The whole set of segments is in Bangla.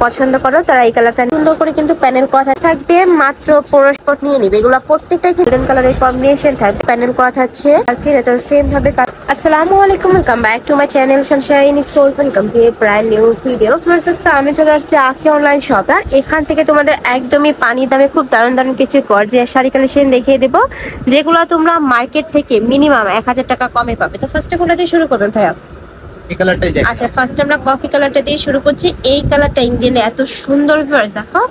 পছন্দ করো তারা এই কালারটা সুন্দর করে কিন্তু প্যানেল করা থাকবে, মাত্র 15 স্পট নিয়ে নিবে। এগুলো প্রত্যেকটাই গোল্ডেন কালারের কম্বিনেশন থাকবে, প্যানেল করা থাকছে এটা সেম ভাবে। আসসালামু আলাইকুম, welcome back to my channel Sunshine store, welcome to A brand new video. First আমি চলে আসছি আখি অনলাইন শপ, আর এখান থেকে তোমাদের একদমই পানি দামে খুব দারুণ দারুণ কিছু গর্জিয়াস শাড়ি কালেকশন দেখিয়ে দেবো, যেগুলো তোমরা মার্কেট থেকে মিনিমাম 1000 টাকা কমে পাবে। তো ফার্স্টে কোনটা দিয়ে শুরু করুন ভাইয়া? আচ্ছা, ফার্স্ট আমরা কফি কালারটা দিয়ে শুরু করছি। এই কালারটা ইন্ডিয়ানে এত সুন্দর দেখো,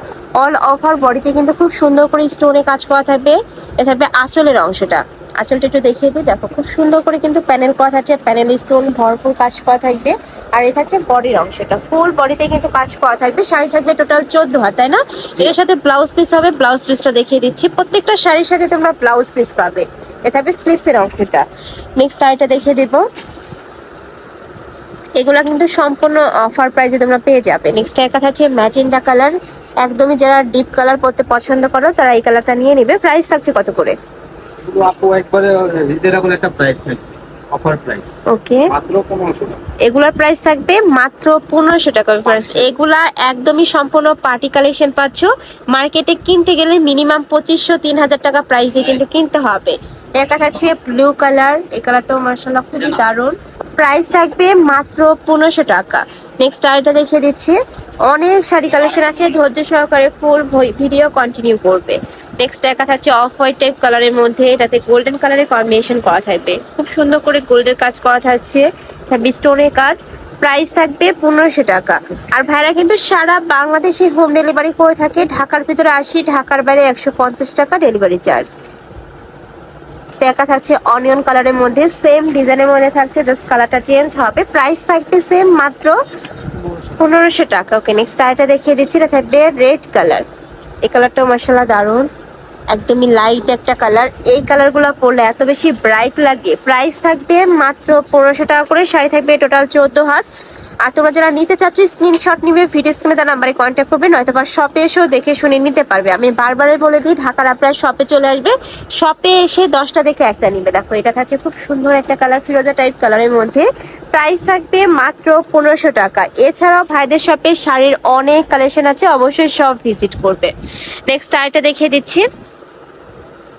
অল ওভার বডিতে কিন্তু খুব সুন্দর করে স্টোনে কাজ করা থাকবে। এটা থাকবে আঁচলের অংশটা, আঁচলটা একটু দেখিয়ে দিই। দেখো খুব সুন্দর করে কিন্তু প্যানেল করা থাকছে, প্যানেল স্টোন ভরপুর কাজ করা থাকবে। আর এটা হচ্ছে বডির অংশটা, ফুল বডিতে কিন্তু কাজ করা থাকবে। শাড়ি থাকবে টোটাল 14 হাত, তাই না? এর সাথে ব্লাউজ পিস হবে, ব্লাউজ পিসটা দেখিয়ে দিচ্ছি। প্রত্যেকটা শাড়ির সাথে তোমরা ব্লাউজ পিস পাবে। এটা থাকবে স্লিভসের অংশটা। নেক্সট শাড়িটা দেখিয়ে দেবো। এগুলা কিন্তু সম্পূর্ণ অফার প্রাইসে তোমরা পেয়ে যাবে। নেক্সট এর কথা হচ্ছে ম্যাজেন্ডা কালার, একদমই যারা ডিপ কালার পরতে পছন্দ করো তারা এই কালারটা নিয়ে নেবে। প্রাইস থাকছে কত করে? আপু একবারে রিজনেবল একটা প্রাইস থাকবে, অফার প্রাইস। ওকে, মাত্র 1500 টাকা। এগুলার প্রাইস থাকবে মাত্র 1500 টাকা। ফ্রেন্ডস, এগুলা একদমই সম্পূর্ণ পার্টি কালেকশন পাচ্ছ। মার্কেটে কিনতে গেলে মিনিমাম 2500-3000 টাকা প্রাইস দিয়ে কিন্তু কিনতে হবে। এটা থাকছে ব্লু কালার, এই কালারটাও মাশাআল্লাহ খুবই দারুণ। প্রাইস থাকবে মাত্র 1500 টাকা। নেক্সট আরেকটা দেখিয়ে দিচ্ছি। অনেক শাড়ি কালেকশন আছে, ধৈর্য সহকারে ফুল ভিডিও কন্টিনিউ করবে। নেক্সট একটা থাকছে অফ হোয়াইট টাইপ কালারের মধ্যে, এটাতে গোল্ডেন কালারের কম্বিনেশন করা থাকবে। খুব সুন্দর করে গোল্ডের কাজ করা থাকছে, স্টোনের কাজ। প্রাইস থাকবে 1500 টাকা। আর ভাইরা কিন্তু সারা বাংলাদেশে হোম ডেলিভারি করে থাকে। ঢাকার ভিতরে 80, ঢাকার বাইরে 150 টাকা ডেলিভারি চার্জ। দেখা থাকছে অনিয়ন কালারের মধ্যে, সেম ডিজাইনের মধ্যে থাকছে, জাস্ট কালারটা চেঞ্জ হবে। প্রাইস থাকবে সেম, মাত্র 1500 টাকা। ওকে, নেক্সট আইটা দেখিয়ে দিচ্ছি। এটা থাকবে রেড কালার, এই কালারটাও মাশাআল্লাহ দারুণ, একদমই লাইট একটা কালার। এই কালারগুলো পরলে এত বেশি ব্রাইট লাগে। প্রাইস থাকবে মাত্র 1500 টাকা করে। শাড়ি থাকবে টোটাল 14 হাত। আর তোমরা যারা নিতে চাচ্ছ স্ক্রিনশট নিবে, ভিডিও স্ক্রিনে তার নাম্বারে কন্ট্যাক্ট করবে, নয়তো বা শপে এসেও দেখে শুনে নিতে পারবে। আমি বারবারই বলে দিই, ঢাকার আপনার শপে চলে আসবে, শপে এসে 10টা দেখে একটা নিবে। দেখো এটা থাকছে খুব সুন্দর একটা কালার, ফিরোজা টাইপ কালারের মধ্যে। প্রাইস থাকবে মাত্র 1500 টাকা। এছাড়াও ভাইদের শপে শাড়ির অনেক কালেকশন আছে, অবশ্যই সব ভিজিট করবে। নেক্সট আইটা দেখিয়ে দিচ্ছি।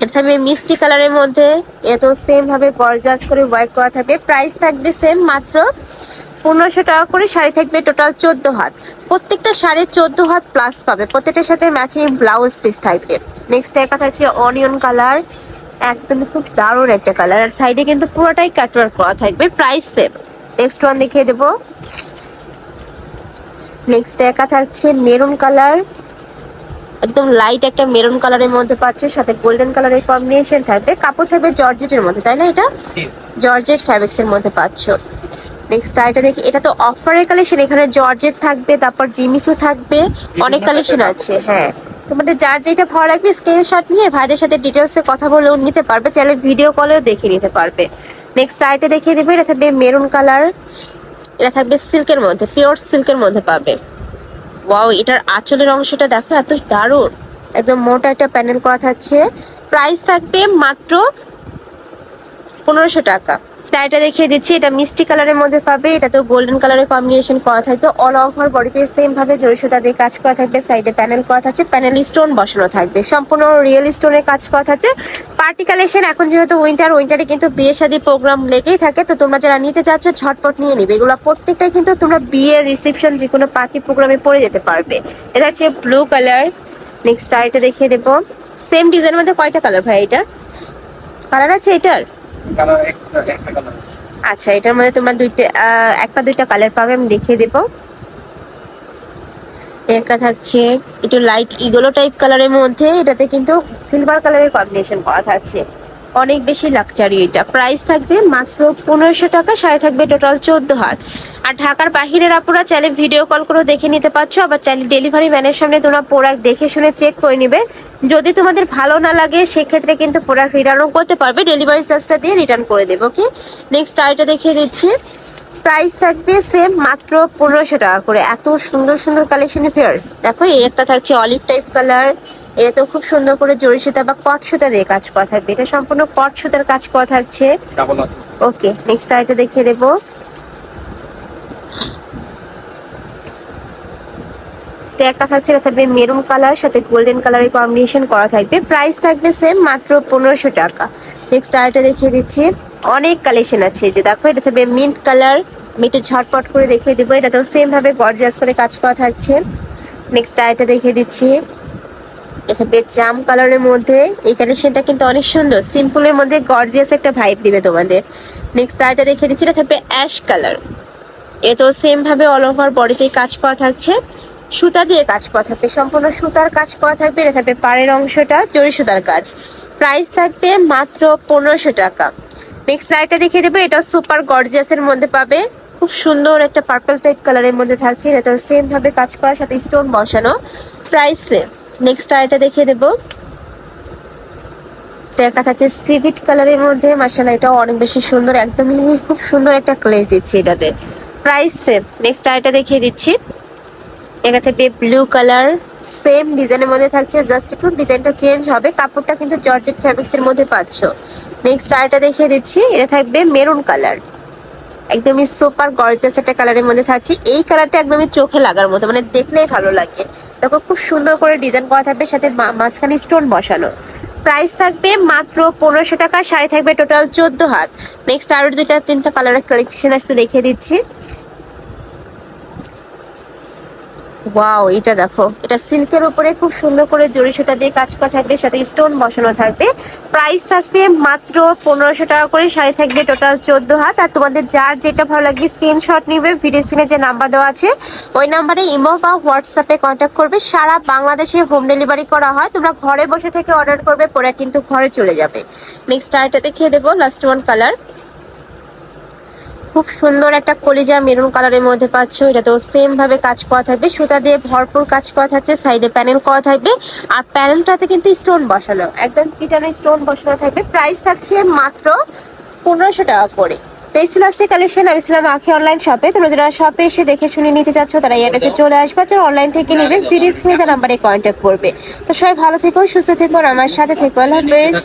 এটা থাকবে মিষ্টি কালারের মধ্যে, এত সেম ভাবে গর্জাস করে ওয়ার্ক করা থাকবে। প্রাইস থাকবে সেম, মাত্র 1500 টাকা করে। শাড়ি থাকবে টোটাল 14 হাত, প্রত্যেকটা শাড়ি 14 হাত প্লাস পাবে। প্রত্যেকটার সাথে ম্যাচিং ব্লাউজ পিস থাকবে। নেক্সট একটা থাকছে অনিয়ন কালার, একদম খুব দারুণ একটা কালার। আর সাইডে কিন্তু পুরোটাই কাটওয়ার্ক করা থাকবে। Price same. নেক্সট ওয়ান দেখিয়ে দেবো। নেক্সট একা থাকছে মেরুন কালার, একদম লাইট একটা মেরুন কালারের মধ্যে পাচ্ছ, সাথে গোল্ডেন কালারের কম্বিনেশন থাকবে। কাপড় থাকবে জর্জেটের মধ্যে, তাই না? এটা জর্জেট ফ্যাব্রিক্স এর মধ্যে পাচ্ছ। নেক্সট আইটা দেখি, এটা তো অফারের কালেকশন। এখানে জর্জেট থাকবে, তারপর জিমিচু থাকবে, অনেক কালেকশন আছে। হ্যাঁ, তোমাদের যার যেটা ভালো লাগবে স্ক্রিনশট নিয়ে ভাইদের সাথে ডিটেলসে কথা বলেও নিতে পারবে, চাইলে ভিডিও কলেও দেখে নিতে পারবে। নেক্সট আইটা দেখিয়ে দেবে। এটা থাকবে মেরুন কালার, এটা থাকবে সিল্কের মধ্যে, পিওর সিল্কের মধ্যে পাবে। ওয়াও, এটার আঁচলের অংশটা দেখো এত দারুণ, একদম মোটা একটা প্যানেল করা থাকছে। প্রাইস থাকবে মাত্র 1500 টাকা। শাড়িটা দেখিয়ে দিচ্ছি, এটা মিষ্টি কালারের মধ্যে পাবে, এটা তো গোল্ডেন কালারের কম্বিনেশন করা থাকবে। অল ওভার বডিতে সেম ভাবে জরি সুতা দিয়ে কাজ করা থাকবে। সাইডে প্যানেল করা থাকছে, প্যানেল স্টোন বসানো থাকবে, সম্পূর্ণ রিয়েল স্টোনের কাজ করা থাকছে। Party collection. এখন যেহেতু উইন্টারে কিন্তু বিয়ে শাদী প্রোগ্রাম লেগেই থাকে, তো তোমরা যারা নিতে চাচ্ছ ঝটপট নিয়ে নিবে। এগুলো প্রত্যেকটাই কিন্তু তোমরা বিয়ের রিসেপশন যে কোনো পার্টি প্রোগ্রামে পরে যেতে পারবে। এটা হচ্ছে ব্লু কালার। নেক্সট আইটা দেখিয়ে দেবো। সেম ডিজাইনের মধ্যে কয়টা কালার ভাই? এটা কালার আছে এটার? আচ্ছা, এটার মধ্যে তোমরা একটা দুইটা কালার পাবে, আমি দেখিয়ে দেবো। একটা থাকছে একটু লাইট ইগলো টাইপ কালারের মধ্যে, এটাতে কিন্তু সিলভার কালারের কম্বিনেশন করা থাকছে, অনেক বেশি লাক্সারি এটা। প্রাইস থাকবে মাত্র 1500 টাকা। শাড়ি থাকবে টোটাল 14 হাত। আর ঢাকার বাহিরের আপুরা চাইলে ভিডিও কল করে দেখে নিতে পারছো, আবার চাইলে ডেলিভারি ম্যানের সামনে তোমরা প্রোডাক্ট দেখে শুনে চেক করে নিবে। যদি তোমাদের ভালো না লাগে সেক্ষেত্রে কিন্তু প্রোডাক্ট রিটার্নও করতে পারবে, ডেলিভারি চার্জটা দিয়ে রিটার্ন করে দেবো। ওকে, নেক্সট আইটা দেখিয়ে দিচ্ছি। প্রাইস থাকবে সেম, মাত্র 1500 টাকা করে। এত সুন্দর সুন্দর কালেকশন ফেয়ার্স। দেখো এই একটা থাকছে অলিভ টাইপ কালার, এটা তো খুব সুন্দর করে জরি সুতা বা কট সুতা দিয়ে কাজ করা থাকবে, এটা সম্পূর্ণ কট সুতার কাজ করা থাকছে। ওকে, নেক্সট আইটা দেখিয়ে দেবো। তো একটা থাকছে, এটা থাকবে মেরুন কালার সাথে গোল্ডেন কালারের কম্বিনেশন করা থাকবে। প্রাইস থাকবে সেম, মাত্র 1500 টাকা। নেক্সট আরেকটা দেখিয়ে দিচ্ছি, অনেক কালেকশন আছে। যে দেখো এটা থাকবে মিন্ট কালার, আমি একটু ঝটপট করে দেখিয়ে দেবো। এটা তো সেম ভাবে গর্জিয়াস করে কাজ করা থাকছে। নেক্সট আরেকটা দেখিয়ে দিচ্ছি, এটা থাকবে জাম কালারের মধ্যে। এই কালেকশনটা কিন্তু অনেক সুন্দর, সিম্পলের মধ্যে গর্জিয়াস একটা ভাইব দিবে তোমাদের। নেক্সট আরেকটা দেখিয়ে দিচ্ছি, এটা থাকবে অ্যাশ কালার। এতো সেম ভাবে অল ওভার বডিতে কাজ করা থাকছে, সুতা দিয়ে কাজ করা থাকবে, সম্পূর্ণ সুতার কাজ করা থাকবে। এটা থাকবে পাড়ের অংশটা জরি সুতার কাজ। প্রাইস থাকবে মাত্র 1500 টাকা। নেক্সট লাইটটা দেখিয়ে দেবো, এটা সুপার গর্জিয়াসের মধ্যে পাবে, খুব সুন্দর একটা পার্পল টাইপ কালারের মধ্যে থাকছে। এটা সেম ভাবে কাজ করার সাথে স্টোন বসানো, প্রাইস সেম। নেক্সট আইটা দেখিয়ে দেবো, দেখা যাচ্ছে সিভিট কালারের মধ্যে। মাশাআল্লাহ, এটা অনেক বেশি সুন্দর, একদমই খুব সুন্দর একটা গ্লেজ দিচ্ছে এটাতে। Price same. নেক্সট আইটা দেখিয়ে দিচ্ছি, এটা থাকবে ব্লু কালার, সেম ডিজাইনের মধ্যে থাকছে, জাস্ট একটু ডিজাইনটা চেঞ্জ হবে। কাপড়টা কিন্তু জর্জেট ফ্যাব্রিক্স এর মধ্যে পাচ্ছ। নেক্সট আইটা দেখিয়ে দিচ্ছি, এটা থাকবে মেরুন কালার, একদমই সুপার গর্জিয়াস একটা কালারের মধ্যে থাকছে। এই কালারটা একদমই চোখে লাগার মতো, মানে দেখলেই ভালো লাগে। দেখো খুব সুন্দর করে ডিজাইন করা থাকবে, সাথে মাঝখানে স্টোন বসানো। প্রাইস থাকবে মাত্র 1500 টাকা। শাড়ি থাকবে টোটাল 14 হাত। নেক্সট আরো দুইটা তিনটা কালারের কালেকশন আসতে দেখিয়ে দিচ্ছি। ওয়াও, এটা দেখো, এটা সিল্কের উপরে খুব সুন্দর করে জরি সুতা দিয়ে কাজ করা থাকবে, সাথে স্টোন বসানো থাকবে। প্রাইস থাকবে মাত্র 1500 টাকা করে। শাড়ি থাকবে টোটাল 14 হাত। আর তোমাদের যার যেটা ভালো লাগবে স্ক্রিনশট নিবে, ভিডিও স্ক্রিনে যে নাম্বার দেওয়া আছে ওই নাম্বারে ইমো বা হোয়াটসঅ্যাপে কন্ট্যাক্ট করবে। সারা বাংলাদেশে হোম ডেলিভারি করা হয়, তোমরা ঘরে বসে থেকে অর্ডার করবে, পরে কিন্তু ঘরে চলে যাবে। নেক্সট আইটা দেখিয়ে দেবো, লাস্ট ওয়ান কালার, খুব সুন্দর একটা কলিজা মেরুন কালারের মধ্যে পাচ্ছ। এটা তো সেম ভাবে কাজ করা থাকবে, সুতা দিয়ে ভরপুর কাজ করা থাকছে, সাইডে প্যানেল করা থাকবে। আর প্যানেলটাতে কিন্তু স্টোন বসানো, একদম পিটানো স্টোন বসানো থাকবে। প্রাইস থাকছে মাত্র 1500 টাকা করে। তো এই ছিল আজকে কালেকশন। আমি ছিলাম আঁখি অনলাইন শপে। তোমরা যারা শপে এসে দেখে শুনে নিতে চাচ্ছ তারা এই অ্যাড্রেসে চলে আসবে, যারা অনলাইন থেকে নেবে ভিডিও স্ক্রিনে নাম্বারে কন্ট্যাক্ট করবে। তো সবাই ভালো থেকো, সুস্থ থেকো, আর আমার সাথে থেকো। আল্লাহ হাফেজ।